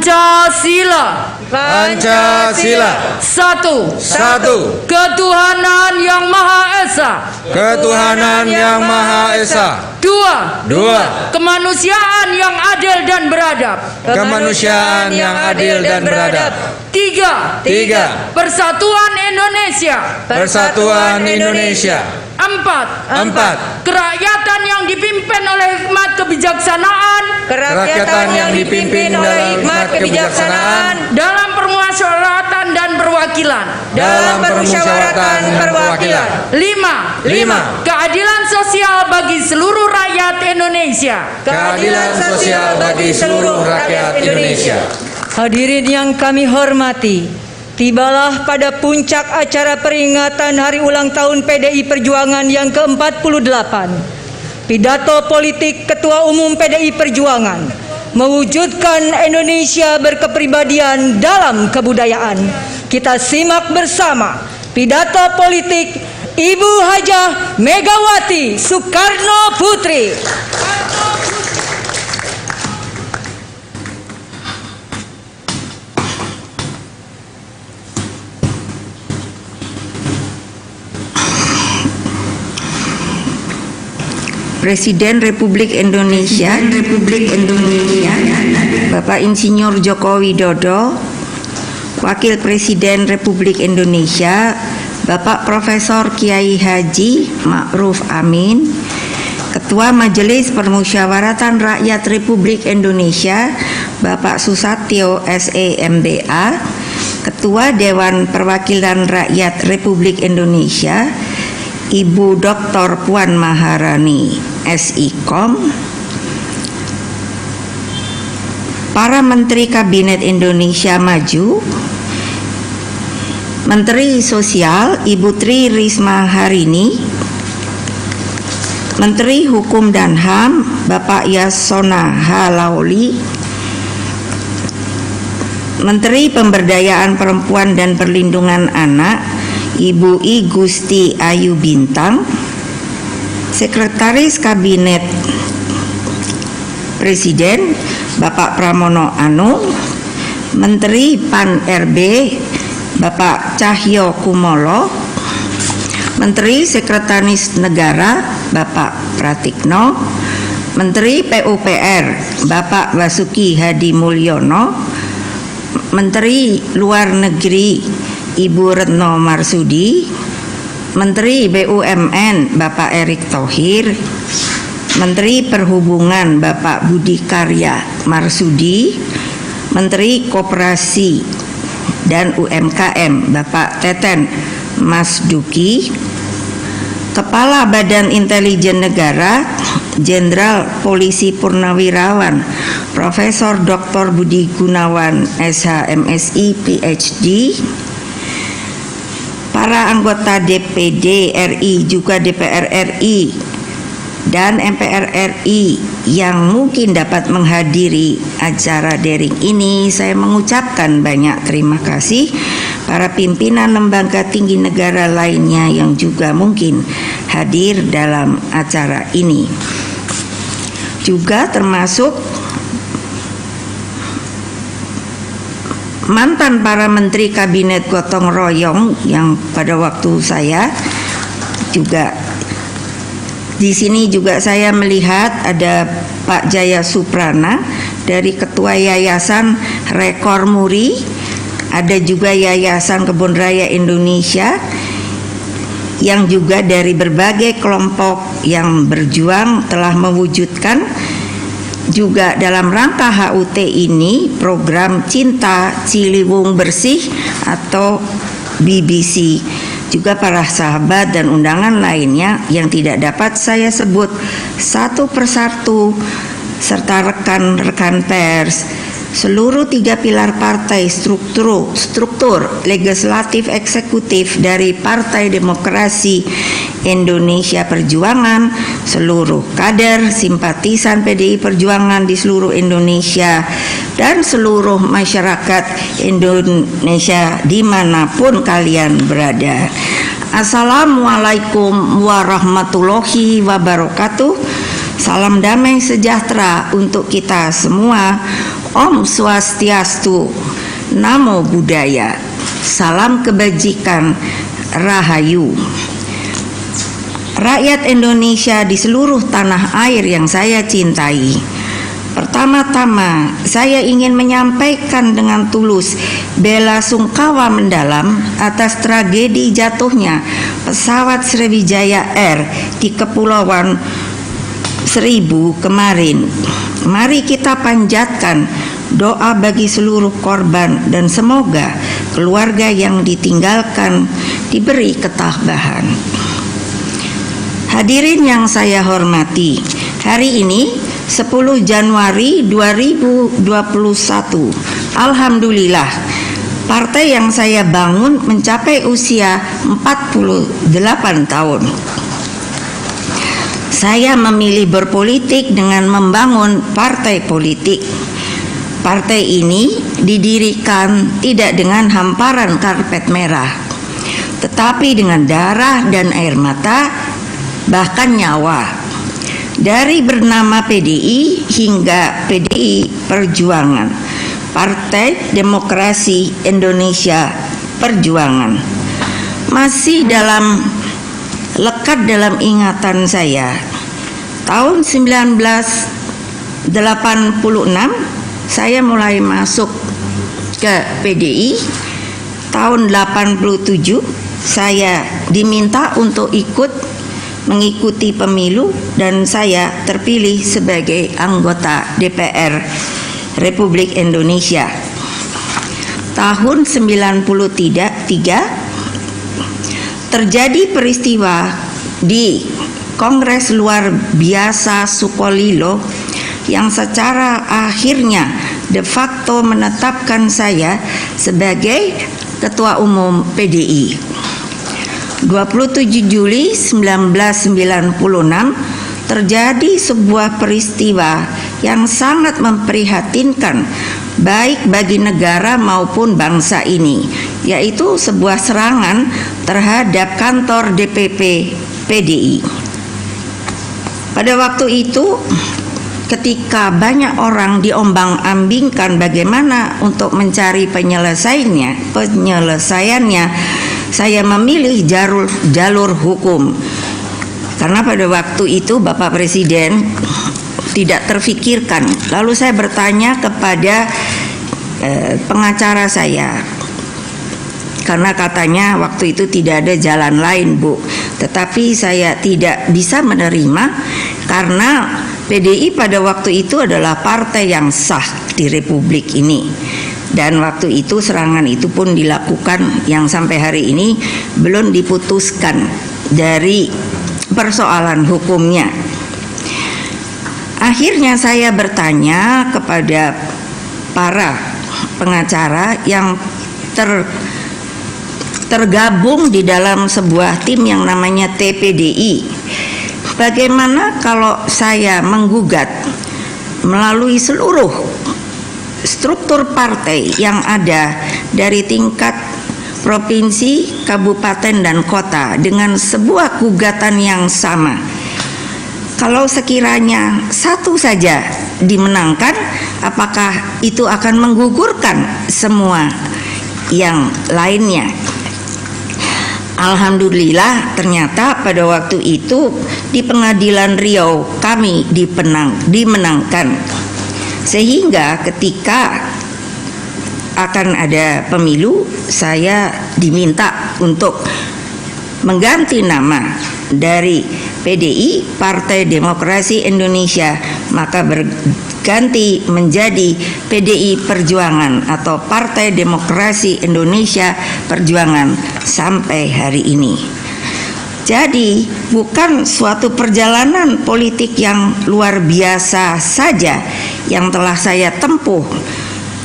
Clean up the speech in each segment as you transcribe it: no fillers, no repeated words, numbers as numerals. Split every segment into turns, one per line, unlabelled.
Pancasila.
Pancasila.
Satu.
Ketuhanan yang Maha Esa.
Ketuhanan yang Maha Esa.
Dua.
Kemanusiaan yang adil dan beradab.
Kemanusiaan yang adil dan beradab.
Tiga. Persatuan Indonesia.
Persatuan Indonesia.
Empat. Kerakyatan yang dipimpin oleh hikmat kebijaksanaan.
Kerakyatan yang dipimpin oleh hikmat kebijaksanaan.
Dalam permusyawaratan dan perwakilan. Lima. Keadilan sosial bagi seluruh rakyat Indonesia.
Keadilan sosial bagi seluruh rakyat Indonesia.
Hadirin yang kami hormati, tibalah pada puncak acara peringatan Hari Ulang Tahun PDI Perjuangan yang ke-48. Pidato politik Ketua Umum PDI Perjuangan mewujudkan Indonesia berkepribadian dalam kebudayaan. Kita simak bersama pidato politik Ibu Hajah Megawati Soekarno Putri.
Presiden Republik Indonesia Bapak Insinyur Joko Widodo, Wakil Presiden Republik Indonesia Bapak Profesor Kiai Haji Ma'ruf Amin, Ketua Majelis Permusyawaratan Rakyat Republik Indonesia Bapak Susatyo SEMBA, Ketua Dewan Perwakilan Rakyat Republik Indonesia Ibu Dr. Puan Maharani SIKOM, para Menteri Kabinet Indonesia Maju, Menteri Sosial Ibu Tri Risma Harini, Menteri Hukum dan HAM Bapak Yasona Halauli, Menteri Pemberdayaan Perempuan dan Perlindungan Anak Ibu I Gusti Ayu Bintang, Sekretaris Kabinet Presiden Bapak Pramono Anung, Menteri PAN RB Bapak Cahyo Kumolo, Menteri Sekretaris Negara Bapak Pratikno, Menteri PUPR Bapak Basuki Hadi Mulyono, Menteri Luar Negeri Ibu Retno Marsudi, Menteri BUMN Bapak Erick Thohir, Menteri Perhubungan Bapak Budi Karya Marsudi, Menteri Koperasi dan UMKM Bapak Teten Mas Duki, Kepala Badan Intelijen Negara Jenderal Polisi Purnawirawan Profesor Dr. Budi Gunawan SHMSI PhD, para anggota DPD RI juga DPR RI dan MPR RI yang mungkin dapat menghadiri acara daring ini, saya mengucapkan banyak terima kasih. Para pimpinan lembaga tinggi negara lainnya yang juga mungkin hadir dalam acara ini, juga termasuk mantan para menteri kabinet gotong royong yang pada waktu saya juga di sini. Juga saya melihat ada Pak Jaya Suprana dari Ketua Yayasan Rekor Muri, ada juga Yayasan Kebun Raya Indonesia yang juga dari berbagai kelompok yang berjuang telah mewujudkan juga dalam rangka HUT ini program Cinta Ciliwung Bersih atau BBC. Juga para sahabat dan undangan lainnya yang tidak dapat saya sebut satu persatu, serta rekan-rekan pers, seluruh tiga pilar partai struktur legislatif eksekutif dari Partai Demokrasi Indonesia Perjuangan, seluruh kader simpatisan PDI Perjuangan di seluruh Indonesia, dan seluruh masyarakat Indonesia dimanapun kalian berada. Assalamualaikum warahmatullahi wabarakatuh. Salam damai sejahtera untuk kita semua. Om Swastiastu, Namo Buddhaya, salam kebajikan, Rahayu. Rakyat Indonesia di seluruh tanah air yang saya cintai, pertama-tama saya ingin menyampaikan dengan tulus bela sungkawa mendalam atas tragedi jatuhnya pesawat Sriwijaya Air di Kepulauan Seribu kemarin. Mari kita panjatkan doa bagi seluruh korban dan semoga keluarga yang ditinggalkan diberi ketabahan. Hadirin yang saya hormati, hari ini 10 Januari 2021, alhamdulillah partai yang saya bangun mencapai usia 48 tahun. Saya memilih berpolitik dengan membangun partai politik. Partai ini didirikan tidak dengan hamparan karpet merah, tetapi dengan darah dan air mata, bahkan nyawa. Dari bernama PDI hingga PDI Perjuangan, Partai Demokrasi Indonesia Perjuangan, masih lekat dalam ingatan saya. Tahun 1986 saya mulai masuk ke PDI. Tahun 87 saya diminta untuk mengikuti pemilu dan saya terpilih sebagai anggota DPR Republik Indonesia. Tahun 93 terjadi peristiwa di Kongres Luar Biasa Sukolilo yang secara akhirnya de facto menetapkan saya sebagai Ketua Umum PDI. 27 Juli 1996 terjadi sebuah peristiwa yang sangat memprihatinkan baik bagi negara maupun bangsa ini, yaitu sebuah serangan terhadap kantor DPP PDI. Pada waktu itu, ketika banyak orang diombang-ambingkan bagaimana untuk mencari penyelesaiannya, saya memilih jalur hukum. Karena pada waktu itu Bapak Presiden tidak terfikirkan. Lalu saya bertanya kepada pengacara saya, karena katanya waktu itu tidak ada jalan lain, Bu. Tetapi saya tidak bisa menerima karena PDI pada waktu itu adalah partai yang sah di Republik ini. Dan waktu itu serangan itu pun dilakukan yang sampai hari ini belum diputuskan dari persoalan hukumnya. Akhirnya saya bertanya kepada para pengacara yang tergabung di dalam sebuah tim yang namanya TPDI, bagaimana kalau saya menggugat melalui seluruh struktur partai yang ada dari tingkat provinsi, kabupaten, dan kota dengan sebuah gugatan yang sama. Kalau sekiranya satu saja dimenangkan, apakah itu akan menggugurkan semua yang lainnya? Alhamdulillah ternyata pada waktu itu di Pengadilan Riau kami dimenangkan. Sehingga ketika akan ada pemilu, saya diminta untuk mengganti nama dari PDI, Partai Demokrasi Indonesia, maka berganti menjadi PDI Perjuangan atau Partai Demokrasi Indonesia Perjuangan sampai hari ini. Jadi bukan suatu perjalanan politik yang luar biasa saja yang telah saya tempuh.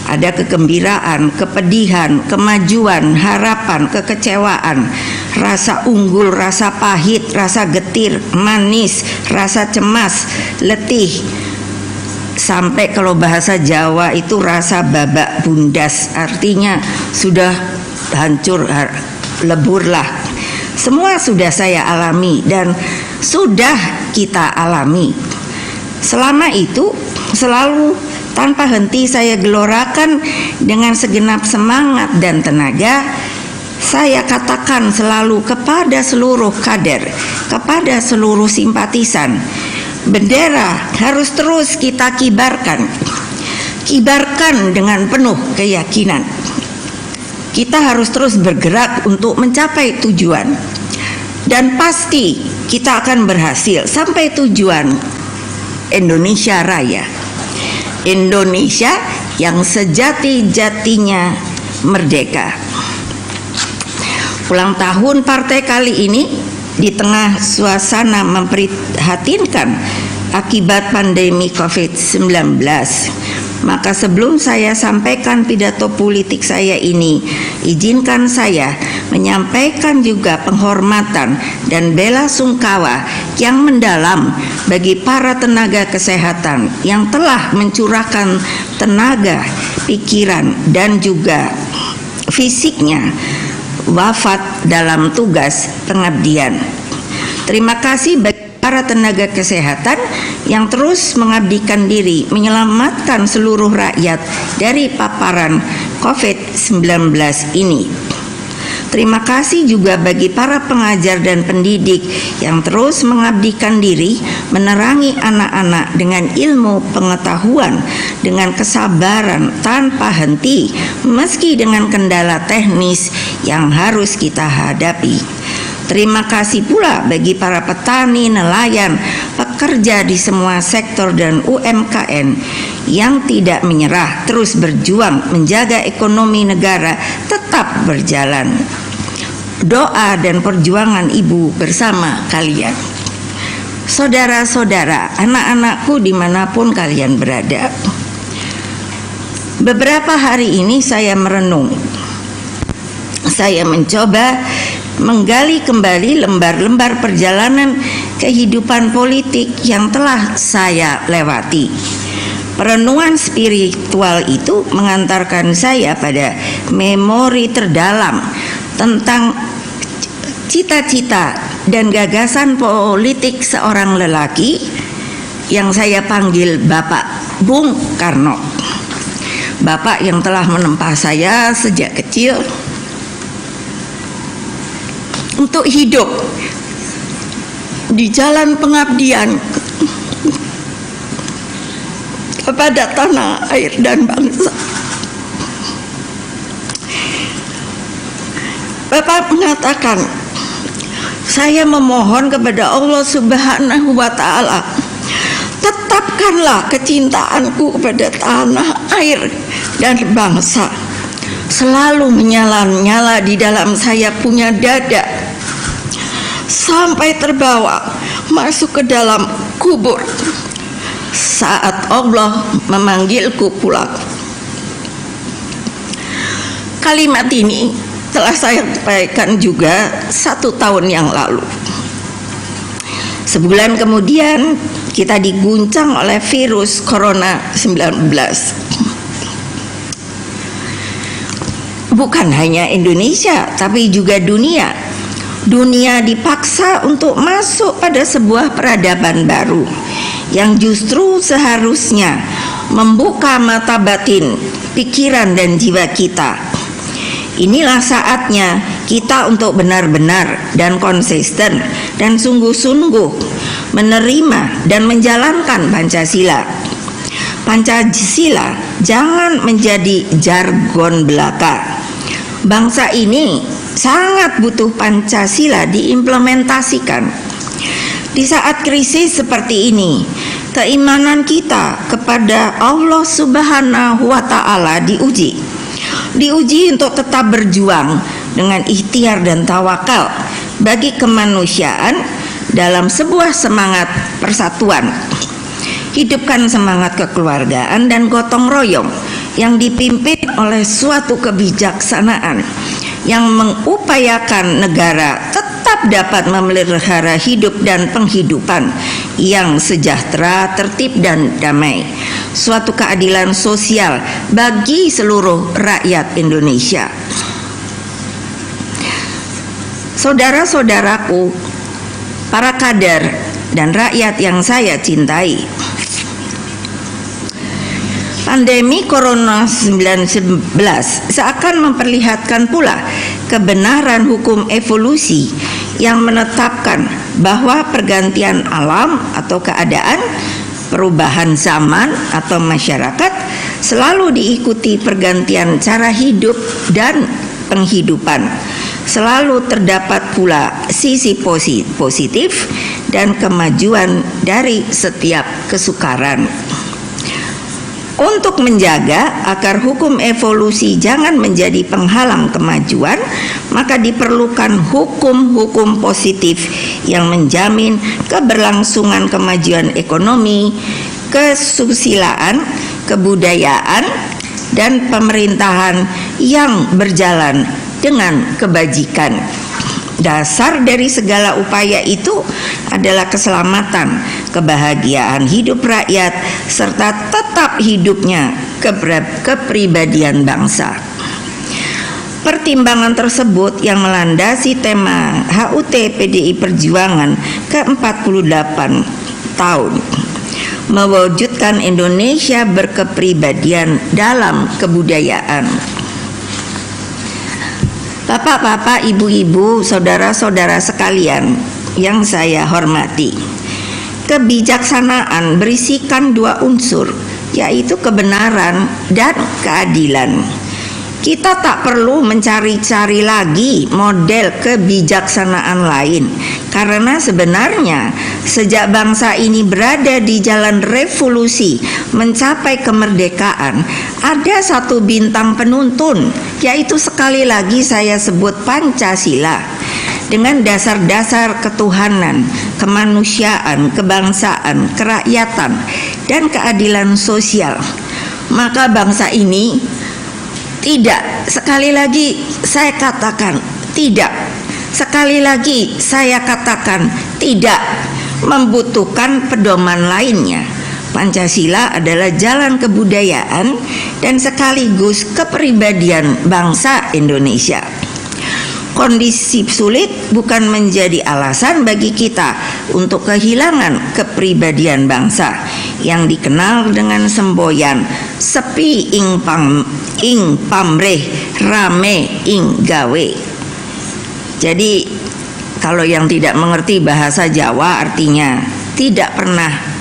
Ada kegembiraan, kepedihan, kemajuan, harapan, kekecewaan, rasa unggul, rasa pahit, rasa getir, manis, rasa cemas, letih, sampai kalau bahasa Jawa itu rasa babak bundas, artinya sudah hancur leburlah. Semua sudah saya alami dan sudah kita alami. Selama itu selalu tanpa henti saya gelorakan dengan segenap semangat dan tenaga. Saya katakan selalu kepada seluruh kader, kepada seluruh simpatisan, bendera harus terus kita kibarkan. Kibarkan dengan penuh keyakinan. Kita harus terus bergerak untuk mencapai tujuan. Dan pasti kita akan berhasil sampai tujuan Indonesia Raya. Indonesia yang sejati-jatinya merdeka. Ulang tahun partai kali ini di tengah suasana memprihatinkan akibat pandemi COVID-19. Maka sebelum saya sampaikan pidato politik saya ini, izinkan saya menyampaikan juga penghormatan dan bela sungkawa yang mendalam bagi para tenaga kesehatan yang telah mencurahkan tenaga, pikiran, dan juga fisiknya wafat dalam tugas pengabdian. Terima kasih bagi para tenaga kesehatan yang terus mengabdikan diri menyelamatkan seluruh rakyat dari paparan COVID-19 ini. Terima kasih juga bagi para pengajar dan pendidik yang terus mengabdikan diri menerangi anak-anak dengan ilmu pengetahuan, dengan kesabaran tanpa henti meski dengan kendala teknis yang harus kita hadapi. Terima kasih pula bagi para petani, nelayan, pekerja di semua sektor dan UMKM yang tidak menyerah, terus berjuang menjaga ekonomi negara tetap berjalan. Doa dan perjuangan Ibu bersama kalian. Saudara-saudara, anak-anakku dimanapun kalian berada. Beberapa hari ini saya merenung. Saya mencoba menggali kembali lembar-lembar perjalanan kehidupan politik yang telah saya lewati. Perenungan spiritual itu mengantarkan saya pada memori terdalam tentang cita-cita dan gagasan politik seorang lelaki yang saya panggil Bapak Bung Karno. Bapak yang telah menempa saya sejak kecil untuk hidup di jalan pengabdian kepada tanah air dan bangsa. Bapak mengatakan, saya memohon kepada Allah Subhanahu wa Ta'ala, tetapkanlah kecintaanku kepada tanah air dan bangsa selalu menyala-nyala di dalam saya punya dada sampai terbawa masuk ke dalam kubur saat Allah memanggilku pulang. Kalimat ini telah saya sampaikan juga 1 tahun yang lalu. Sebulan kemudian kita diguncang oleh virus Corona 19. Bukan hanya Indonesia, tapi juga dunia. Dunia dipaksa untuk masuk pada sebuah peradaban baru yang justru seharusnya membuka mata batin, pikiran dan jiwa kita. Inilah saatnya kita untuk benar-benar dan konsisten dan sungguh-sungguh menerima dan menjalankan Pancasila. Pancasila jangan menjadi jargon belaka. Bangsa ini sangat butuh Pancasila diimplementasikan. Di saat krisis seperti ini, keimanan kita kepada Allah Subhanahu wa Ta'ala diuji untuk tetap berjuang dengan ikhtiar dan tawakal bagi kemanusiaan dalam sebuah semangat persatuan. Hidupkan semangat kekeluargaan dan gotong royong yang dipimpin oleh suatu kebijaksanaan yang mengupayakan negara tetap dapat memelihara hidup dan penghidupan yang sejahtera, tertib dan damai, suatu keadilan sosial bagi seluruh rakyat Indonesia. Saudara-saudaraku, para kader dan rakyat yang saya cintai, Pandemi Corona 19 seakan memperlihatkan pula kebenaran hukum evolusi yang menetapkan bahwa pergantian alam atau keadaan, perubahan zaman atau masyarakat selalu diikuti pergantian cara hidup dan penghidupan. Selalu terdapat pula sisi positif dan kemajuan dari setiap kesukaran. Untuk menjaga agar hukum evolusi jangan menjadi penghalang kemajuan, maka diperlukan hukum-hukum positif yang menjamin keberlangsungan kemajuan ekonomi, kesusilaan, kebudayaan, dan pemerintahan yang berjalan dengan kebajikan. Dasar dari segala upaya itu adalah keselamatan, kebahagiaan hidup rakyat, serta tetap hidupnya kepribadian bangsa. Pertimbangan tersebut yang melandasi tema HUT PDI Perjuangan ke-48 tahun, mewujudkan Indonesia berkepribadian dalam kebudayaan. Bapak-bapak, ibu-ibu, saudara-saudara sekalian yang saya hormati, kebijaksanaan berisikan dua unsur, yaitu kebenaran dan keadilan. Kita tak perlu mencari-cari lagi model kebijaksanaan lain, karena sebenarnya sejak bangsa ini berada di jalan revolusi mencapai kemerdekaan, ada satu bintang penuntun, yaitu sekali lagi saya sebut Pancasila. Dengan dasar-dasar ketuhanan, kemanusiaan, kebangsaan, kerakyatan, dan keadilan sosial, maka bangsa ini tidak, sekali lagi saya katakan tidak, sekali lagi saya katakan tidak, membutuhkan pedoman lainnya. Pancasila adalah jalan kebudayaan dan sekaligus kepribadian bangsa Indonesia. Kondisi sulit bukan menjadi alasan bagi kita untuk kehilangan kepribadian bangsa yang dikenal dengan semboyan sepi ing pamrih rame ing gawe. Jadi kalau yang tidak mengerti bahasa Jawa artinya tidak pernah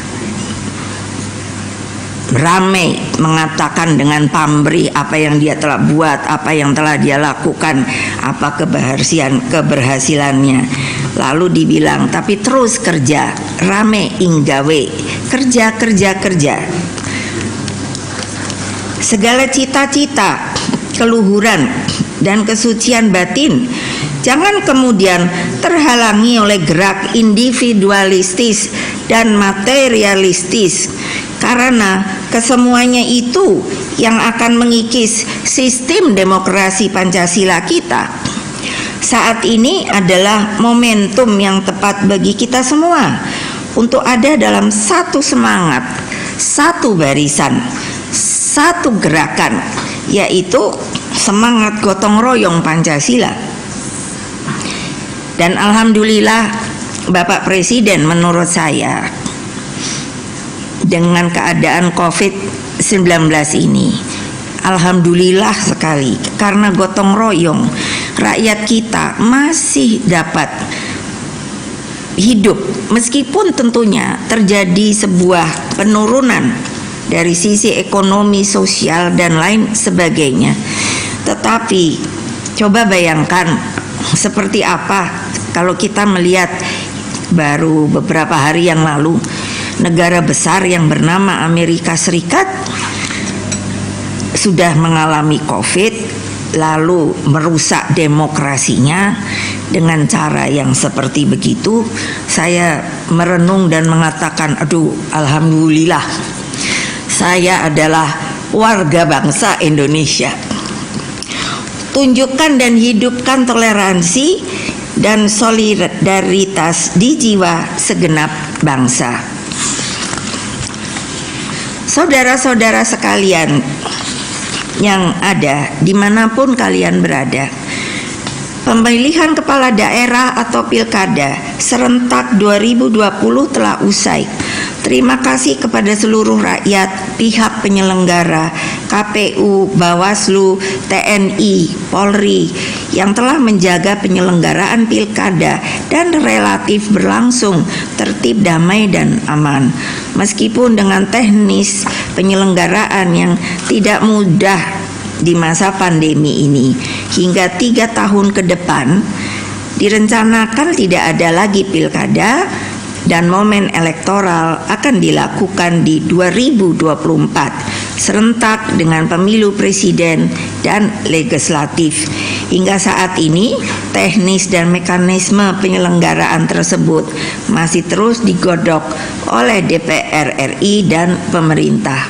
ramai mengatakan dengan pamrih apa yang dia telah buat, apa yang telah dia lakukan, apa keberhasilannya. Lalu dibilang tapi terus kerja, rame ing gawe, kerja. Segala cita-cita, keluhuran dan kesucian batin jangan kemudian terhalangi oleh gerak individualistis dan materialistis, karena kesemuanya itu yang akan mengikis sistem demokrasi Pancasila kita. Saat ini adalah momentum yang tepat bagi kita semua untuk ada dalam satu semangat, satu barisan, satu gerakan, yaitu semangat gotong royong Pancasila. Dan alhamdulillah Bapak Presiden menurut saya dengan keadaan COVID-19 ini, alhamdulillah sekali, karena gotong royong rakyat kita masih dapat hidup meskipun tentunya terjadi sebuah penurunan dari sisi ekonomi, sosial dan lain sebagainya. Tetapi coba bayangkan seperti apa kalau kita melihat baru beberapa hari yang lalu negara besar yang bernama Amerika Serikat sudah mengalami COVID, lalu merusak demokrasinya dengan cara yang seperti begitu. Saya merenung dan mengatakan, aduh, alhamdulillah saya adalah warga bangsa Indonesia. Tunjukkan dan hidupkan toleransi dan solidaritas di jiwa segenap bangsa. Saudara-saudara sekalian yang ada dimanapun kalian berada, pemilihan kepala daerah atau pilkada serentak 2020 telah usai. Terima kasih kepada seluruh rakyat, pihak penyelenggara, KPU, Bawaslu, TNI, Polri yang telah menjaga penyelenggaraan pilkada dan relatif berlangsung tertib, damai, dan aman. Meskipun dengan teknis penyelenggaraan yang tidak mudah di masa pandemi ini, hingga 3 tahun ke depan direncanakan tidak ada lagi pilkada dan momen elektoral akan dilakukan di 2024 serentak dengan pemilu presiden dan legislatif. Hingga saat ini teknis dan mekanisme penyelenggaraan tersebut masih terus digodok oleh DPR RI dan pemerintah.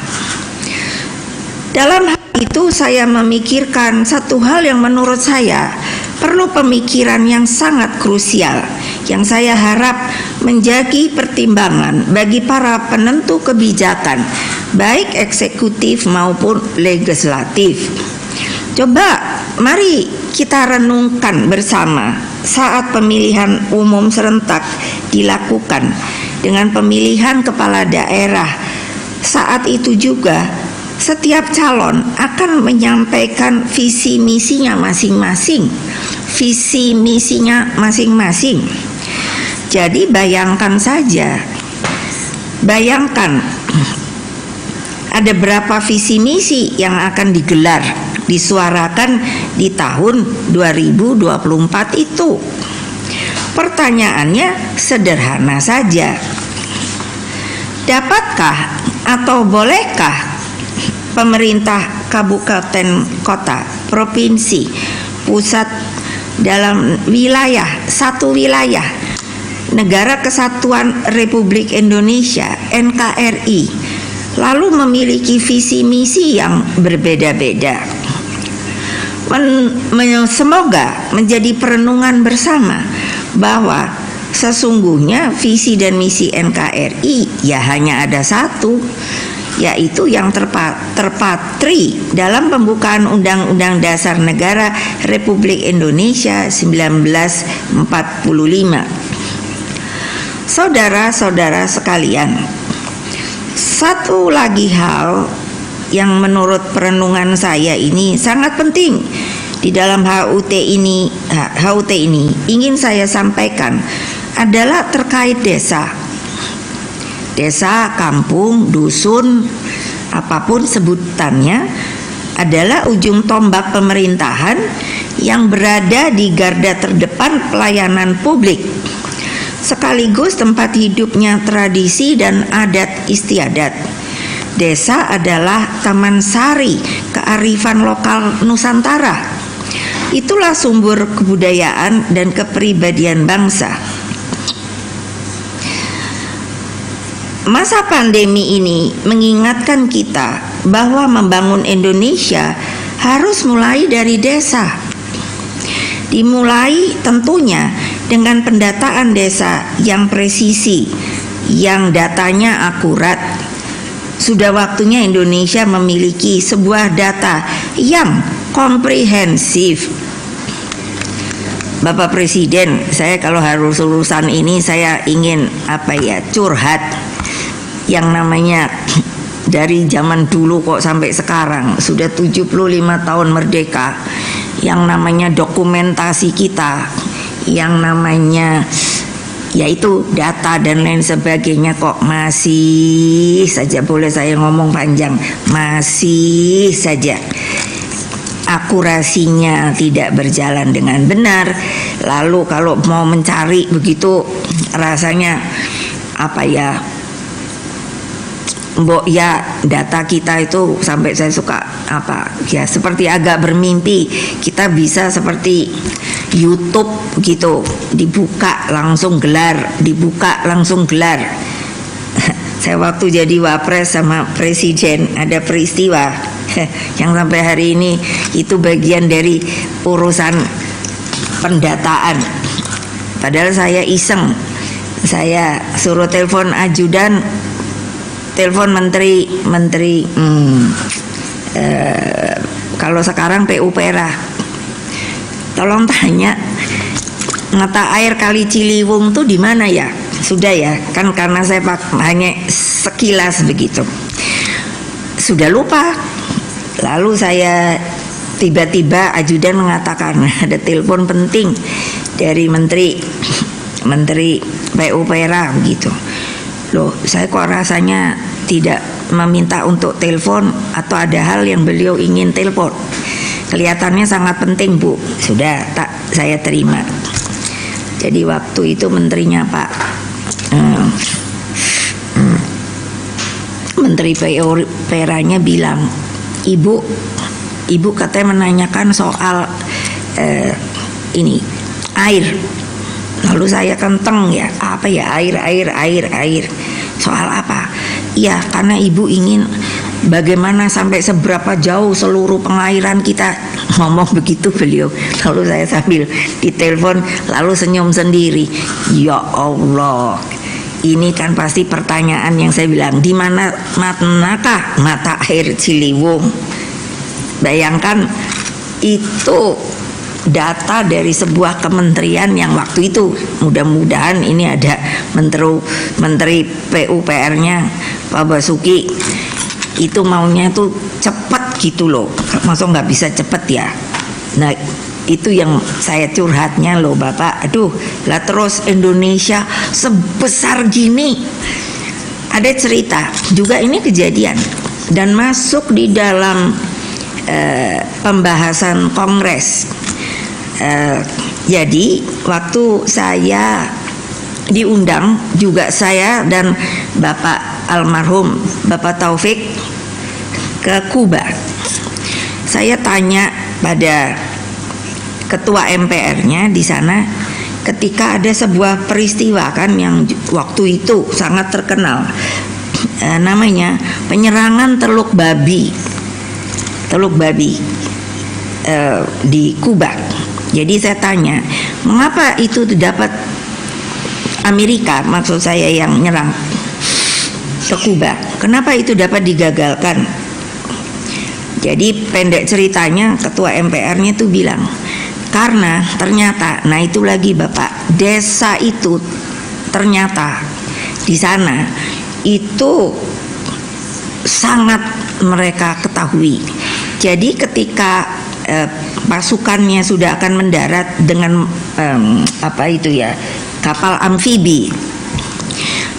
Dalam hal itu saya memikirkan satu hal yang menurut saya perlu pemikiran yang sangat krusial, yang saya harap menjadi pertimbangan bagi para penentu kebijakan, baik eksekutif maupun legislatif. Coba mari kita renungkan bersama saat pemilihan umum serentak dilakukan dengan pemilihan kepala daerah. Saat itu juga setiap calon akan menyampaikan visi misinya masing-masing. Visi misinya masing-masing. Jadi bayangkan saja, bayangkan ada berapa visi misi yang akan digelar, disuarakan di tahun 2024 itu. Pertanyaannya sederhana saja. Dapatkah atau bolehkah pemerintah kabupaten, kota, provinsi, pusat dalam satu wilayah Negara Kesatuan Republik Indonesia NKRI lalu memiliki visi misi yang berbeda-beda? Semoga menjadi perenungan bersama bahwa sesungguhnya visi dan misi NKRI ya hanya ada satu, yaitu yang terpatri dalam pembukaan Undang-Undang Dasar Negara Republik Indonesia 1945. Saudara-saudara sekalian, satu lagi hal yang menurut perenungan saya ini sangat penting di dalam HUT ini ingin saya sampaikan adalah terkait desa. Desa, kampung, dusun, apapun sebutannya, adalah ujung tombak pemerintahan yang berada di garda terdepan pelayanan publik, sekaligus tempat hidupnya tradisi dan adat istiadat. Desa adalah taman sari kearifan lokal Nusantara. Itulah sumber kebudayaan dan kepribadian bangsa. Masa pandemi ini mengingatkan kita bahwa membangun Indonesia harus mulai dari desa. Dimulai tentunya dengan pendataan desa yang presisi, yang datanya akurat. Sudah waktunya Indonesia memiliki sebuah data yang komprehensif. Bapak Presiden, saya kalau harus urusan ini saya ingin curhat. Yang namanya dari zaman dulu kok sampai sekarang sudah 75 tahun merdeka, yang namanya dokumentasi kita, yang namanya yaitu data dan lain sebagainya kok masih saja, boleh saya ngomong panjang, masih saja akurasinya tidak berjalan dengan benar. Lalu kalau mau mencari begitu rasanya mbok ya data kita itu sampai saya suka seperti agak bermimpi kita bisa seperti YouTube gitu, dibuka langsung gelar, dibuka langsung gelar. Saya waktu jadi wapres sama presiden ada peristiwa yang sampai hari ini itu bagian dari urusan pendataan. Padahal saya iseng, saya suruh telepon ajudan, telepon menteri kalau sekarang PUPera, tolong tanya mata air Kali Ciliwung tuh di mana ya? sudah ya, kan karena saya hanya sekilas begitu. Sudah lupa. Lalu saya tiba-tiba ajudan mengatakan ada telepon penting dari Menteri PUPera begitu. Loh, saya kok rasanya tidak meminta untuk telepon atau ada hal yang beliau ingin telepon. Kelihatannya sangat penting, Bu. Sudah, saya terima. Jadi waktu itu menterinya Menteri PUPera-nya bilang, Ibu katanya menanyakan soal ini air. Lalu saya kenteng ya, apa ya, air. Soal apa? Iya, karena Ibu ingin bagaimana sampai seberapa jauh seluruh pengairan kita. Ngomong begitu beliau. Lalu saya sambil ditelepon lalu senyum sendiri. Ya Allah, ini kan pasti pertanyaan yang saya bilang, di manakah mata air Ciliwung? Bayangkan itu data dari sebuah kementerian yang waktu itu, mudah-mudahan ini ada menteri PUPR-nya Pak Basuki, itu maunya tuh cepat gitu loh, maksud nggak bisa cepet ya. Nah itu yang saya curhatnya loh Bapak. Aduh, lah terus Indonesia sebesar gini. Ada cerita juga, ini kejadian dan masuk di dalam pembahasan Kongres. Jadi waktu saya diundang juga, saya dan Bapak almarhum Bapak Taufik ke Kuba. Saya tanya pada ketua MPR-nya di sana, ketika ada sebuah peristiwa kan yang waktu itu sangat terkenal, namanya penyerangan Teluk Babi di Kuba. Jadi saya tanya, mengapa itu dapat Amerika, maksud saya yang nyerang ke Kuba, kenapa itu dapat digagalkan? Jadi pendek ceritanya, ketua MPR-nya itu bilang, karena ternyata, nah itu lagi Bapak, desa itu ternyata di sana itu sangat mereka ketahui. Jadi ketika pasukannya sudah akan mendarat dengan kapal amfibi,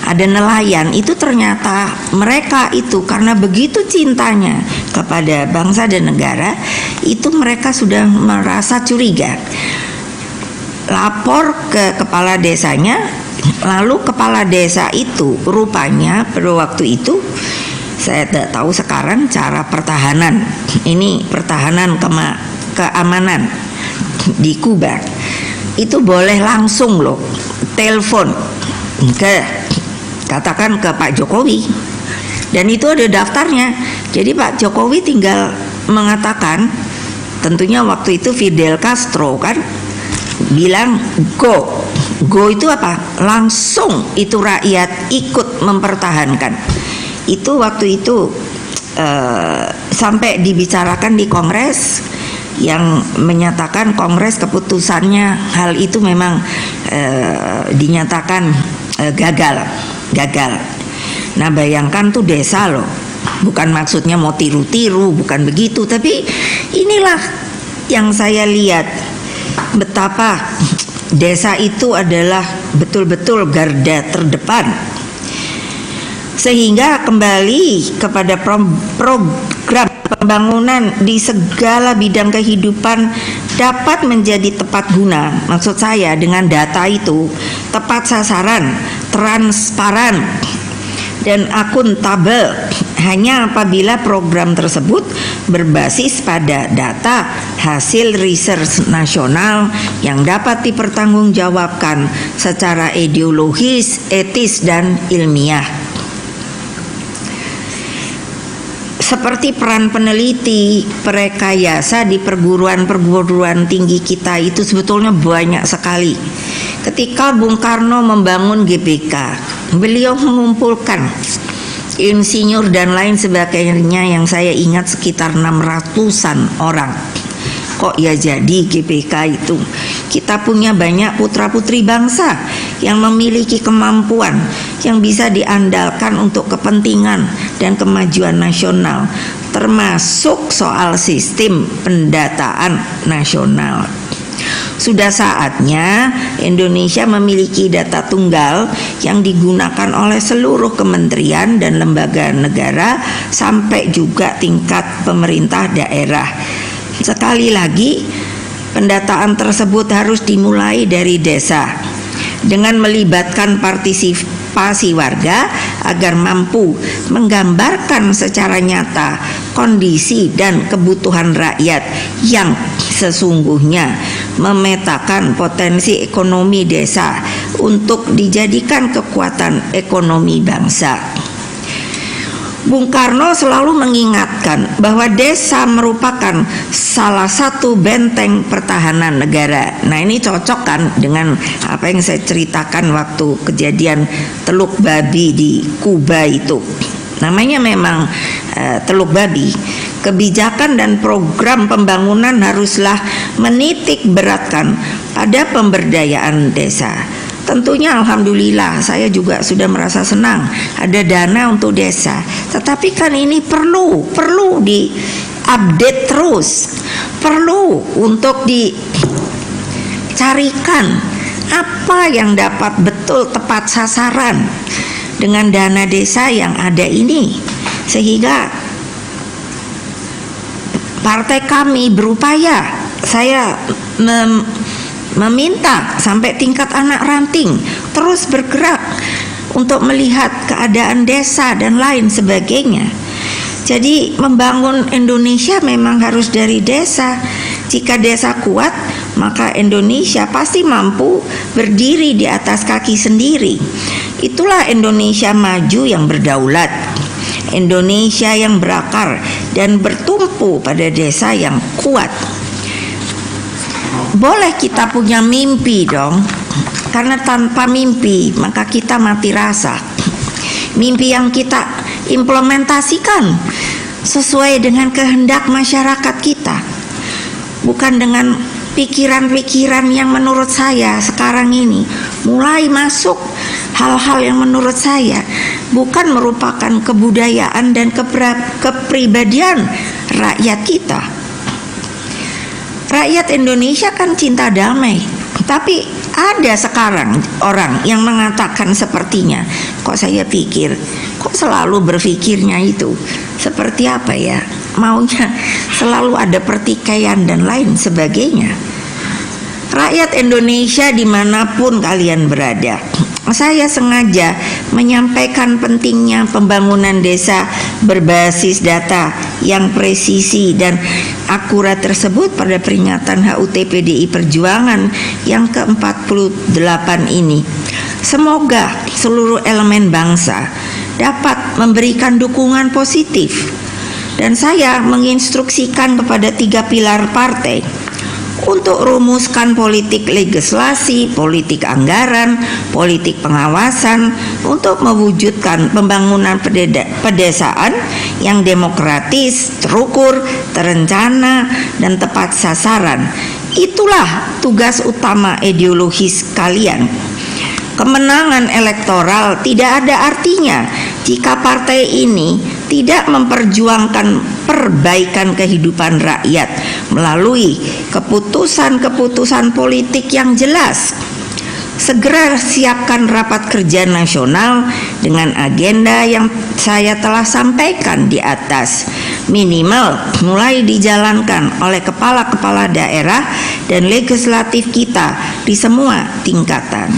ada nelayan, itu ternyata mereka itu karena begitu cintanya kepada bangsa dan negara, itu mereka sudah merasa curiga. Lapor ke kepala desanya, lalu kepala desa itu rupanya pada waktu itu, saya tidak tahu sekarang cara pertahanan, ini pertahanan keamanan di Kuba, itu boleh langsung loh telepon katakan ke Pak Jokowi, dan itu ada daftarnya. Jadi Pak Jokowi tinggal mengatakan, tentunya waktu itu Fidel Castro kan bilang go itu apa? Langsung itu rakyat ikut mempertahankan. Itu waktu itu sampai dibicarakan di Kongres, yang menyatakan Kongres keputusannya hal itu memang dinyatakan gagal. Nah bayangkan tuh desa loh, bukan maksudnya mau tiru-tiru, bukan begitu, tapi inilah yang saya lihat, betapa desa itu adalah betul-betul garda terdepan. Sehingga kembali kepada program pembangunan di segala bidang kehidupan dapat menjadi tepat guna. Maksud saya dengan data itu tepat sasaran, transparan, dan akuntabel hanya apabila program tersebut berbasis pada data hasil research nasional yang dapat dipertanggungjawabkan secara ideologis, etis, dan ilmiah. Seperti peran peneliti perekayasa di perguruan tinggi kita itu sebetulnya banyak sekali. Ketika Bung Karno membangun GBK, beliau mengumpulkan insinyur dan lain sebagainya yang saya ingat sekitar 600-an orang. Kok ya jadi GBK itu? kita punya banyak putra-putri bangsa yang memiliki kemampuan yang bisa diandalkan untuk kepentingan dan kemajuan nasional, termasuk soal sistem pendataan nasional. Sudah saatnya Indonesia memiliki data tunggal yang digunakan oleh seluruh kementerian dan lembaga negara sampai juga tingkat pemerintah daerah. Sekali lagi, pendataan tersebut harus dimulai dari desa dengan melibatkan partisipasi warga agar mampu menggambarkan secara nyata kondisi dan kebutuhan rakyat yang sesungguhnya, memetakan potensi ekonomi desa untuk dijadikan kekuatan ekonomi bangsa. Bung Karno selalu mengingatkan bahwa desa merupakan salah satu benteng pertahanan negara. Nah, ini cocok kan dengan apa yang saya ceritakan waktu kejadian Teluk Babi di Kuba itu. Namanya memang Teluk Babi. Kebijakan dan program pembangunan haruslah menitik beratkan pada pemberdayaan desa. Tentunya alhamdulillah saya juga sudah merasa senang ada dana untuk desa. Tetapi kan ini perlu di update terus, perlu untuk dicarikan apa yang dapat betul tepat sasaran dengan dana desa yang ada ini, sehingga partai kami berupaya, saya meminta sampai tingkat anak ranting terus bergerak untuk melihat keadaan desa dan lain sebagainya. Jadi membangun Indonesia memang harus dari desa. Jika desa kuat, maka Indonesia pasti mampu berdiri di atas kaki sendiri. Itulah Indonesia maju yang berdaulat, Indonesia yang berakar dan bertumpu pada desa yang kuat. Boleh kita punya mimpi dong, karena tanpa mimpi maka kita mati rasa. Mimpi yang kita implementasikan sesuai dengan kehendak masyarakat kita, bukan dengan pikiran-pikiran yang menurut saya sekarang ini mulai masuk hal-hal yang menurut saya bukan merupakan kebudayaan dan kepribadian rakyat kita. Rakyat Indonesia kan cinta damai, tapi ada sekarang orang yang mengatakan sepertinya, kok saya pikir, kok selalu berpikirnya itu seperti apa ya, maunya selalu ada pertikaian dan lain sebagainya. Rakyat Indonesia dimanapun kalian berada, saya sengaja menyampaikan pentingnya pembangunan desa berbasis data yang presisi dan akurat tersebut pada peringatan HUT PDI Perjuangan yang ke-48 ini. Semoga seluruh elemen bangsa dapat memberikan dukungan positif, dan saya menginstruksikan kepada 3 pilar partai untuk rumuskan politik legislasi, politik anggaran, politik pengawasan untuk mewujudkan pembangunan pedesaan yang demokratis, terukur, terencana, dan tepat sasaran. Itulah tugas utama ideologis kalian. Kemenangan elektoral tidak ada artinya jika partai ini tidak memperjuangkan perbaikan kehidupan rakyat melalui keputusan-keputusan politik yang jelas. Segera siapkan rapat kerja nasional dengan agenda yang saya telah sampaikan di atas. Minimal mulai dijalankan oleh kepala-kepala daerah dan legislatif kita di semua tingkatan.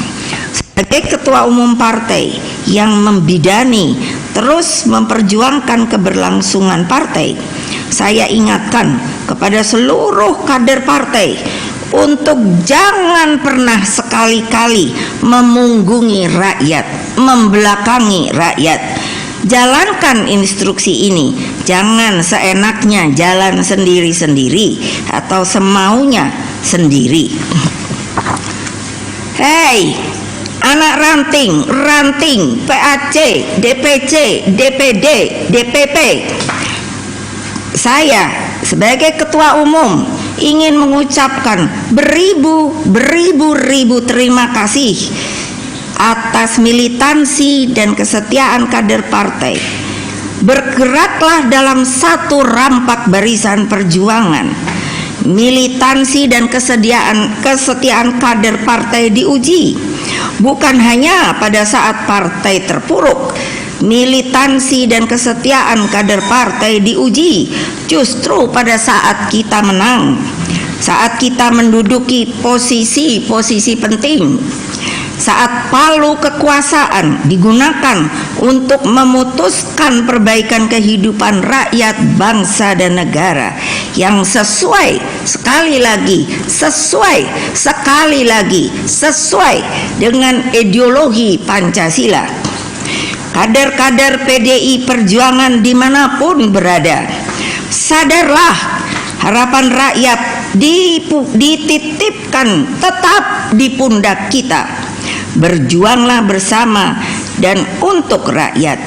Sebagai ketua umum partai yang membidani terus memperjuangkan keberlangsungan partai, saya ingatkan kepada seluruh kader partai untuk jangan pernah sekali-kali memunggungi rakyat, membelakangi rakyat. Jalankan instruksi ini, jangan seenaknya jalan sendiri-sendiri atau semaunya sendiri. Hei, anak ranting, PAC, DPC, DPD, DPP. Saya sebagai ketua umum ingin mengucapkan beribu-ribu terima kasih atas militansi dan kesetiaan kader partai. Bergeraklah dalam satu rampak barisan perjuangan. Militansi dan kesetiaan kader partai diuji, bukan hanya pada saat partai terpuruk. Militansi dan kesetiaan kader partai diuji justru pada saat kita menang, saat kita menduduki posisi-posisi penting, saat palu kekuasaan digunakan untuk memutuskan perbaikan kehidupan rakyat, bangsa dan negara yang sesuai dengan ideologi Pancasila. Kader-kader PDI Perjuangan dimanapun berada, sadarlah harapan rakyat dititipkan tetap di pundak kita. Berjuanglah bersama dan untuk rakyat.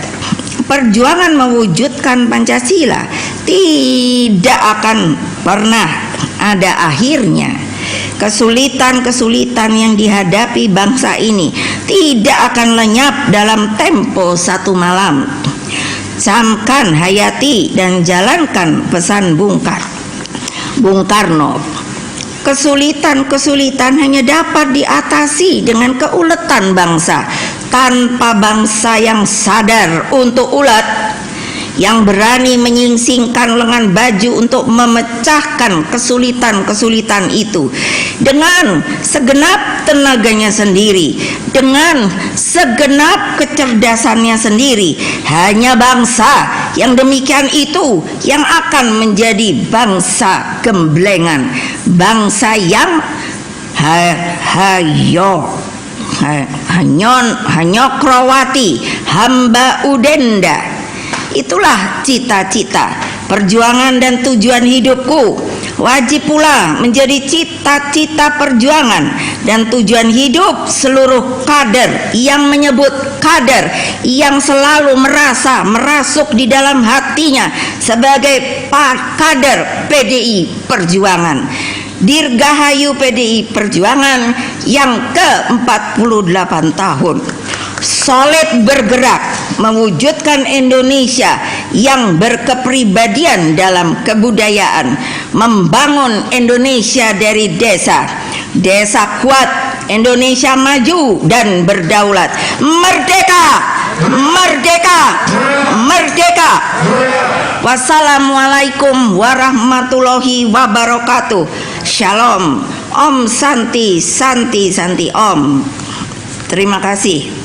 Perjuangan mewujudkan Pancasila tidak akan pernah ada akhirnya. Kesulitan-kesulitan yang dihadapi bangsa ini tidak akan lenyap dalam tempo satu malam. Camkan, hayati dan jalankan pesan Bung Karno. Kesulitan-kesulitan hanya dapat diatasi dengan keuletan bangsa. Tanpa bangsa yang sadar untuk ulet, yang berani menyingsingkan lengan baju untuk memecahkan kesulitan-kesulitan itu dengan segenap tenaganya sendiri, dengan segenap kecerdasannya sendiri. Hanya bangsa yang demikian itu yang akan menjadi bangsa gemblengan, bangsa yang hanyokrawati hamba udenda. Itulah cita-cita, perjuangan dan tujuan hidupku. Wajib pula menjadi cita-cita perjuangan dan tujuan hidup seluruh kader yang menyebut kader, yang selalu merasuk di dalam hatinya sebagai kader PDI Perjuangan. Dirgahayu PDI Perjuangan yang ke-48 tahun. Solid bergerak mewujudkan Indonesia yang berkepribadian dalam kebudayaan, membangun Indonesia dari desa kuat, Indonesia maju dan berdaulat. Merdeka, merdeka, merdeka. Wassalamualaikum warahmatullahi wabarakatuh. Shalom. Om Santi, Santi, Santi Om. Terima kasih.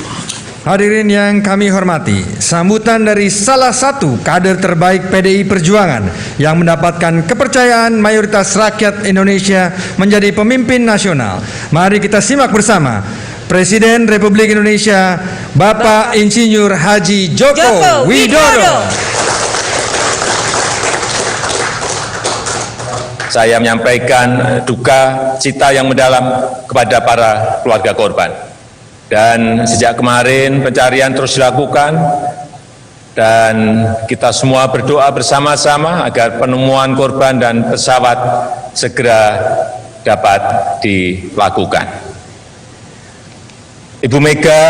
Hadirin yang kami hormati, sambutan dari salah satu kader terbaik PDI Perjuangan yang mendapatkan kepercayaan mayoritas rakyat Indonesia menjadi pemimpin nasional. Mari kita simak bersama Presiden Republik Indonesia Bapak Insinyur Haji Joko Widodo.
Saya menyampaikan duka cita yang mendalam kepada para keluarga korban. Dan sejak kemarin pencarian terus dilakukan dan kita semua berdoa bersama-sama agar penemuan korban dan pesawat segera dapat dilakukan. Ibu Mega,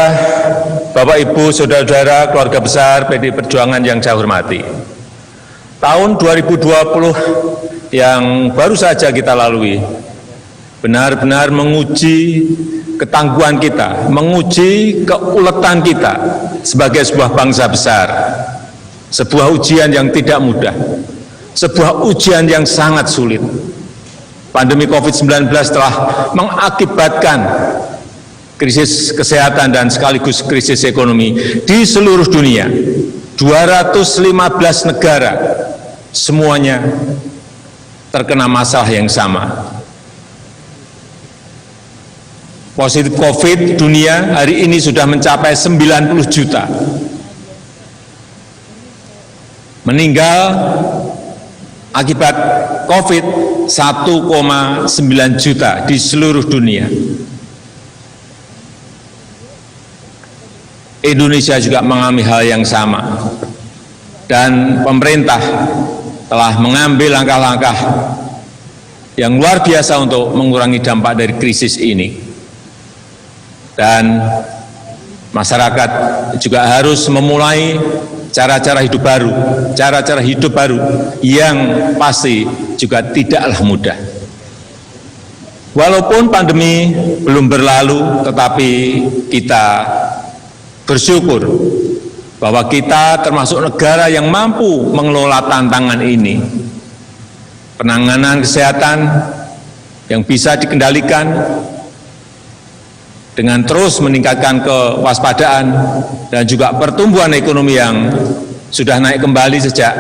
Bapak Ibu, Saudara-saudara, keluarga besar PDI Perjuangan yang saya hormati. Tahun 2020 yang baru saja kita lalui benar-benar menguji ketangguhan kita, menguji keuletan kita sebagai sebuah bangsa besar. Sebuah ujian yang tidak mudah, sebuah ujian yang sangat sulit. Pandemi COVID-19 telah mengakibatkan krisis kesehatan dan sekaligus krisis ekonomi di seluruh dunia. 215 negara semuanya terkena masalah yang sama. Positif COVID dunia hari ini sudah mencapai 90 juta. Meninggal akibat COVID 1,9 juta di seluruh dunia. Indonesia juga mengalami hal yang sama. Dan pemerintah telah mengambil langkah-langkah yang luar biasa untuk mengurangi dampak dari krisis ini. Dan masyarakat juga harus memulai cara-cara hidup baru yang pasti juga tidaklah mudah. Walaupun pandemi belum berlalu, tetapi kita bersyukur bahwa kita termasuk negara yang mampu mengelola tantangan ini. Penanganan kesehatan yang bisa dikendalikan dengan terus meningkatkan kewaspadaan dan juga pertumbuhan ekonomi yang sudah naik kembali sejak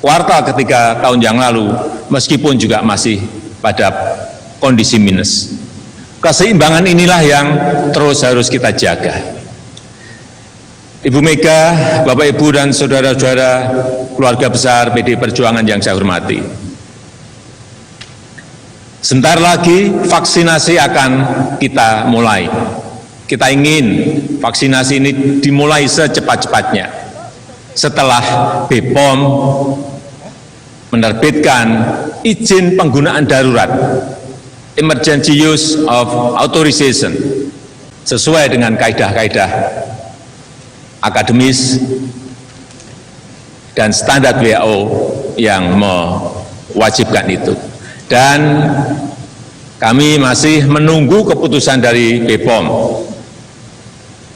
kuartal ketiga tahun yang lalu, meskipun juga masih pada kondisi minus. Keseimbangan inilah yang terus harus kita jaga. Ibu Mega, Bapak Ibu dan saudara-saudara keluarga besar PDI Perjuangan yang saya hormati. Sebentar lagi vaksinasi akan kita mulai. Kita ingin vaksinasi ini dimulai secepat-cepatnya. Setelah BPOM menerbitkan izin penggunaan darurat, Emergency Use of Authorization, sesuai dengan kaidah-kaidah akademis dan standar WHO yang mewajibkan itu. Dan kami masih menunggu keputusan dari BPOM.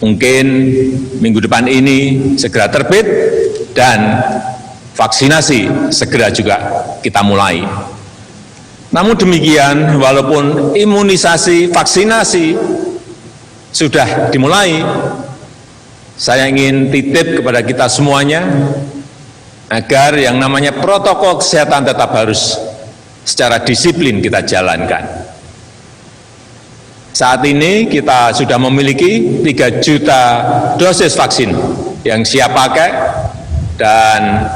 Mungkin minggu depan ini segera terbit dan vaksinasi segera juga kita mulai. Namun demikian, walaupun imunisasi, vaksinasi sudah dimulai, saya ingin titip kepada kita semuanya agar yang namanya protokol kesehatan tetap harus secara disiplin kita jalankan. Saat ini kita sudah memiliki 3 juta dosis vaksin yang siap pakai, dan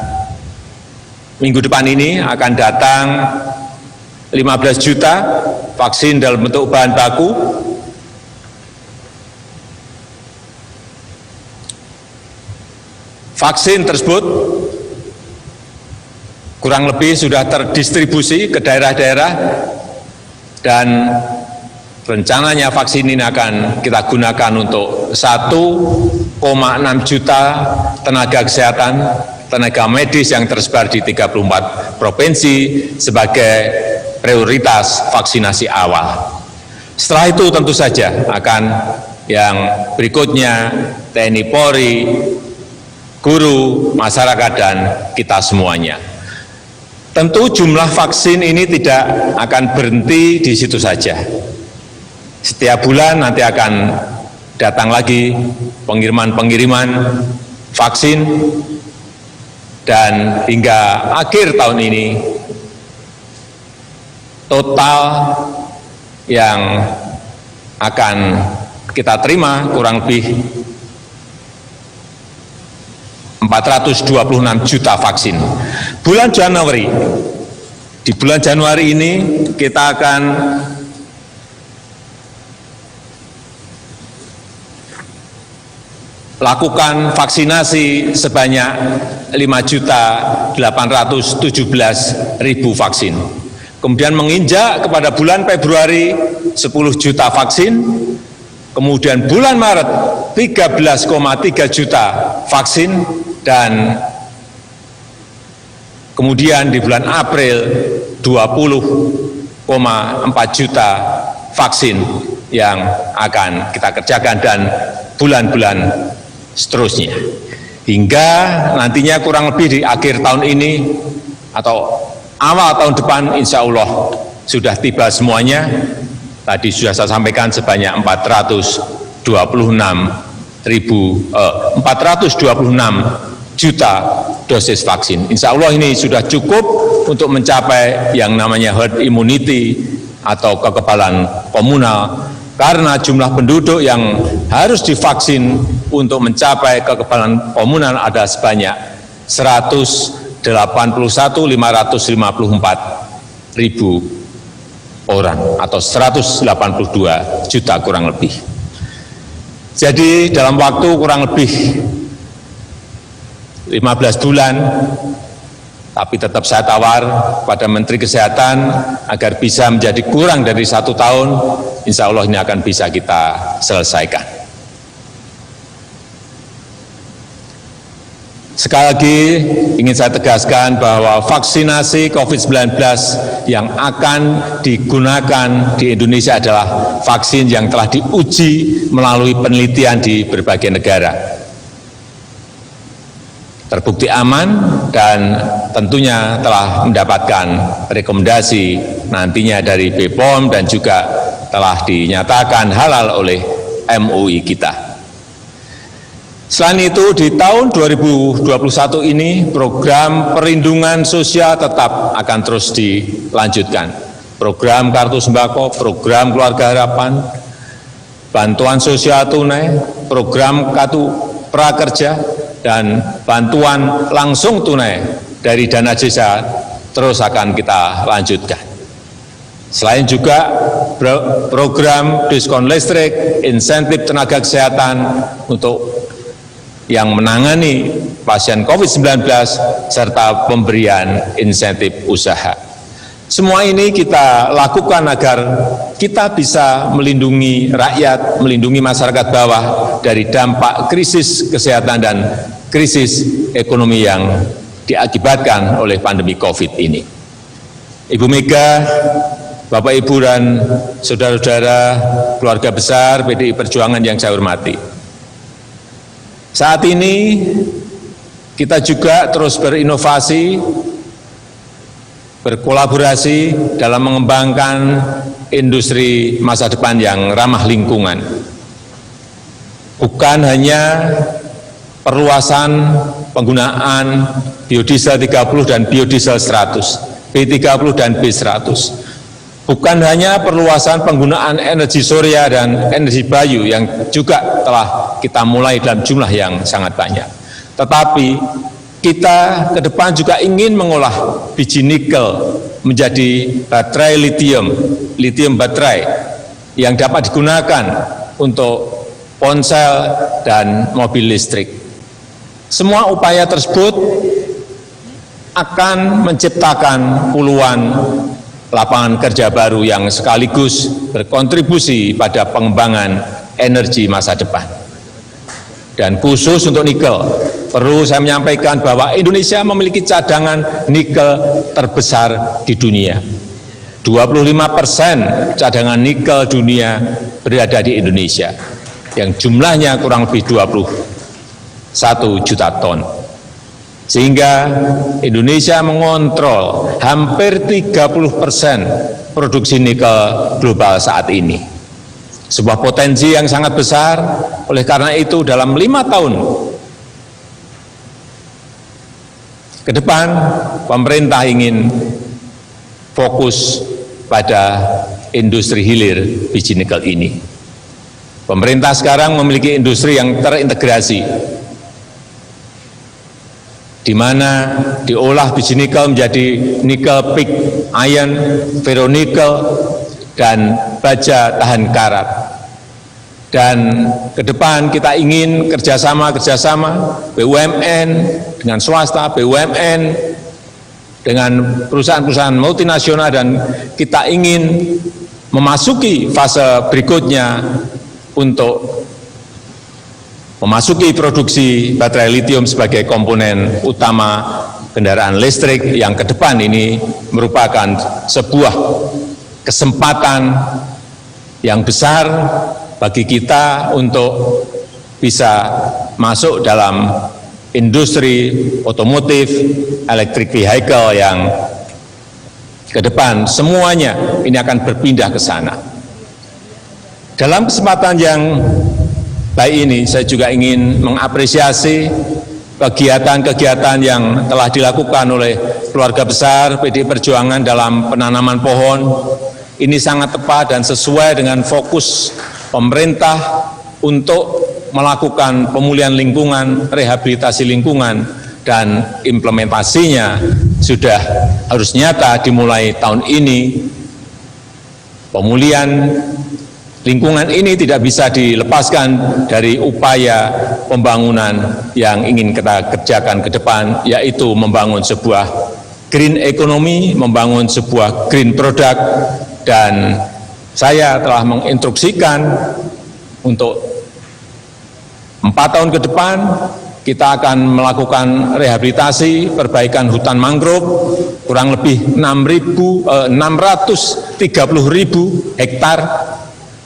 minggu depan ini akan datang 15 juta vaksin dalam bentuk bahan baku. Vaksin tersebut kurang lebih sudah terdistribusi ke daerah-daerah, dan rencananya vaksin ini akan kita gunakan untuk 1,6 juta tenaga kesehatan, tenaga medis yang tersebar di 34 provinsi sebagai prioritas vaksinasi awal. Setelah itu tentu saja akan yang berikutnya TNI Polri, guru, masyarakat, dan kita semuanya. Tentu jumlah vaksin ini tidak akan berhenti di situ saja. Setiap bulan nanti akan datang lagi pengiriman-pengiriman vaksin, dan hingga akhir tahun ini total yang akan kita terima kurang lebih 426 juta vaksin. Bulan Januari, di bulan Januari ini kita akan lakukan vaksinasi sebanyak 5.817.000 vaksin. Kemudian menginjak kepada bulan Februari 10 juta vaksin, kemudian bulan Maret 13,3 juta vaksin, dan kemudian di bulan April 20,4 juta vaksin yang akan kita kerjakan, dan bulan-bulan seterusnya. Hingga nantinya kurang lebih di akhir tahun ini atau awal tahun depan, insya Allah sudah tiba semuanya. Tadi sudah saya sampaikan sebanyak 426 juta dosis vaksin. Insya Allah ini sudah cukup untuk mencapai yang namanya herd immunity atau kekebalan komunal, karena jumlah penduduk yang harus divaksin untuk mencapai kekebalan komunal ada sebanyak 181.554.000 orang atau 182 juta kurang lebih. Jadi dalam waktu kurang lebih 15 bulan Tapi tetap saya tawar pada Menteri Kesehatan agar bisa menjadi kurang dari 1 tahun, insya Allah ini akan bisa kita selesaikan. Sekali lagi ingin saya tegaskan bahwa vaksinasi COVID-19 yang akan digunakan di Indonesia adalah vaksin yang telah diuji melalui penelitian di berbagai negara. Terbukti aman dan tentunya telah mendapatkan rekomendasi nantinya dari BPOM dan juga telah dinyatakan halal oleh MUI kita. Selain itu, di tahun 2021 ini program perlindungan sosial tetap akan terus dilanjutkan. Program kartu sembako, program keluarga harapan, bantuan sosial tunai, program kartu prakerja, dan bantuan langsung tunai dari dana desa terus akan kita lanjutkan. Selain juga program diskon listrik, insentif tenaga kesehatan untuk yang menangani pasien COVID-19, serta pemberian insentif usaha. Semua ini kita lakukan agar kita bisa melindungi rakyat, melindungi masyarakat bawah dari dampak krisis kesehatan dan krisis ekonomi yang diakibatkan oleh pandemi COVID ini. Ibu Mega, Bapak Ibu dan saudara-saudara keluarga besar PDI Perjuangan yang saya hormati, saat ini kita juga terus berinovasi, berkolaborasi dalam mengembangkan industri masa depan yang ramah lingkungan. Bukan hanya perluasan penggunaan biodiesel 30 dan biodiesel 100, B30 dan B100. Bukan hanya perluasan penggunaan energi surya dan energi bayu yang juga telah kita mulai dalam jumlah yang sangat banyak. Tetapi kita ke depan juga ingin mengolah biji nikel menjadi baterai lithium baterai yang dapat digunakan untuk ponsel dan mobil listrik. Semua upaya tersebut akan menciptakan puluhan lapangan kerja baru yang sekaligus berkontribusi pada pengembangan energi masa depan. Dan khusus untuk nikel, perlu saya menyampaikan bahwa Indonesia memiliki cadangan nikel terbesar di dunia. 25% cadangan nikel dunia berada di Indonesia, yang jumlahnya kurang lebih 21 juta ton. Sehingga Indonesia mengontrol hampir 30% produksi nikel global saat ini. Sebuah potensi yang sangat besar, oleh karena itu dalam 5 tahun ke depan, pemerintah ingin fokus pada industri hilir biji nikel ini. Pemerintah sekarang memiliki industri yang terintegrasi, di mana diolah biji nikel menjadi nikel pig iron, ferronikel, dan baja tahan karat. Dan ke depan kita ingin kerjasama BUMN dengan swasta, BUMN dengan perusahaan-perusahaan multinasional, dan kita ingin memasuki fase berikutnya untuk memasuki produksi baterai lithium sebagai komponen utama kendaraan listrik yang ke depan ini merupakan sebuah kesempatan yang besar bagi kita untuk bisa masuk dalam industri otomotif, electric vehicle yang ke depan semuanya ini akan berpindah ke sana. Dalam kesempatan yang baik ini, saya juga ingin mengapresiasi kegiatan-kegiatan yang telah dilakukan oleh keluarga besar PDI Perjuangan dalam penanaman pohon. Ini sangat tepat dan sesuai dengan fokus pemerintah untuk melakukan pemulihan lingkungan, rehabilitasi lingkungan, dan implementasinya sudah harus nyata dimulai tahun ini. Pemulihan lingkungan ini tidak bisa dilepaskan dari upaya pembangunan yang ingin kita kerjakan ke depan, yaitu membangun sebuah green economy, membangun sebuah green product, dan saya telah menginstruksikan untuk 4 tahun ke depan kita akan melakukan rehabilitasi perbaikan hutan mangrove kurang lebih 630.000 hektar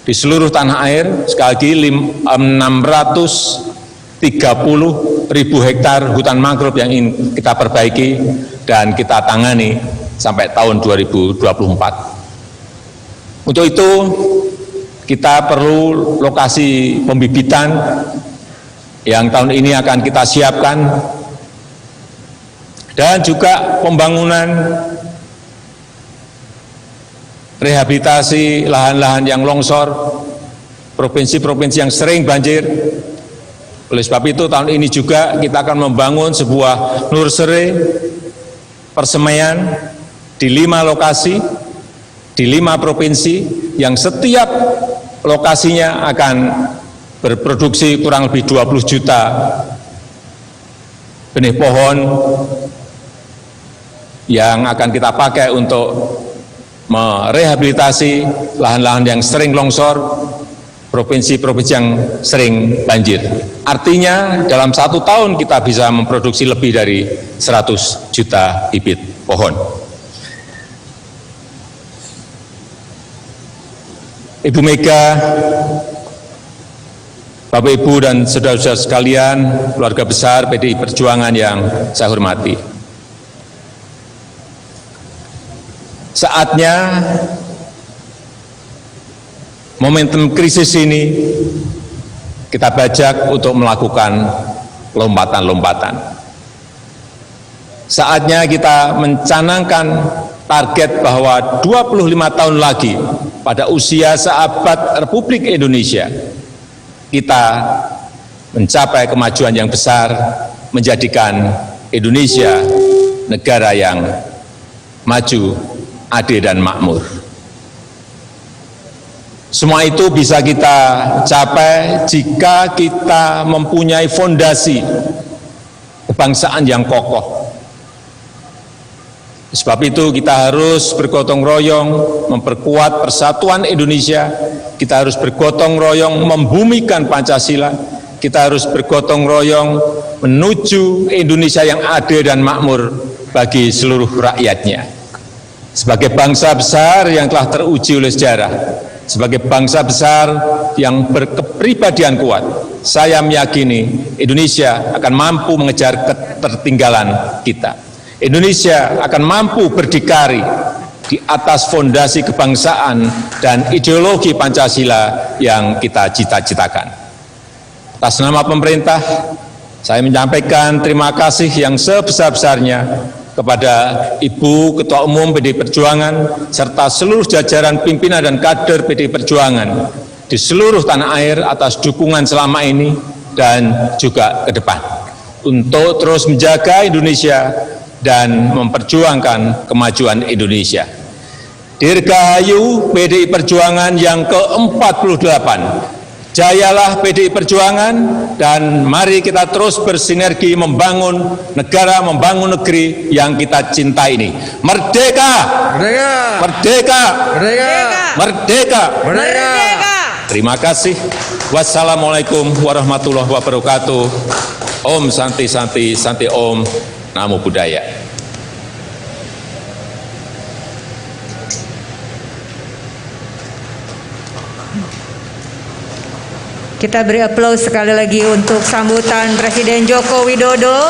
di seluruh tanah air. Sekali lagi 630.000 hektar hutan mangrove yang ingin kita perbaiki dan kita tangani sampai tahun 2024. Untuk itu kita perlu lokasi pembibitan yang tahun ini akan kita siapkan, dan juga pembangunan rehabilitasi lahan-lahan yang longsor, provinsi-provinsi yang sering banjir. Oleh sebab itu tahun ini juga kita akan membangun sebuah nursery persemaian di 5 lokasi, di 5 provinsi, yang setiap lokasinya akan berproduksi kurang lebih 20 juta benih pohon yang akan kita pakai untuk merehabilitasi lahan-lahan yang sering longsor, provinsi-provinsi yang sering banjir. Artinya dalam 1 tahun kita bisa memproduksi lebih dari 100 juta bibit pohon. Ibu Mega, Bapak Ibu dan saudara-saudara sekalian, keluarga besar PDI Perjuangan yang saya hormati. Saatnya momentum krisis ini kita bajak untuk melakukan lompatan-lompatan. Saatnya kita mencanangkan target bahwa 25 tahun lagi pada usia seabad Republik Indonesia kita mencapai kemajuan yang besar, menjadikan Indonesia negara yang maju, adil dan makmur. Semua itu bisa kita capai jika kita mempunyai fondasi kebangsaan yang kokoh. Sebab itu kita harus bergotong royong memperkuat persatuan Indonesia, kita harus bergotong royong membumikan Pancasila, kita harus bergotong royong menuju Indonesia yang adil dan makmur bagi seluruh rakyatnya. Sebagai bangsa besar yang telah teruji oleh sejarah, sebagai bangsa besar yang berkepribadian kuat, saya meyakini Indonesia akan mampu mengejar ketertinggalan kita. Indonesia akan mampu berdikari di atas fondasi kebangsaan dan ideologi Pancasila yang kita cita-citakan. Atas nama pemerintah, saya menyampaikan terima kasih yang sebesar-besarnya kepada Ibu Ketua Umum PDI Perjuangan serta seluruh jajaran pimpinan dan kader PDI Perjuangan di seluruh tanah air atas dukungan selama ini dan juga ke depan untuk terus menjaga Indonesia dan memperjuangkan kemajuan Indonesia. Dirgahayu PDI Perjuangan yang ke-48. Jayalah PDI Perjuangan, dan mari kita terus bersinergi membangun negara, membangun negeri yang kita cintai ini. Merdeka!
Merdeka!
Merdeka!
Merdeka!
Merdeka!
Merdeka!
Terima kasih. Wassalamualaikum warahmatullahi wabarakatuh. Om Santi Santi Santi Om. Namo Buddhaya.
Kita beri aplaus sekali lagi untuk sambutan Presiden Joko Widodo.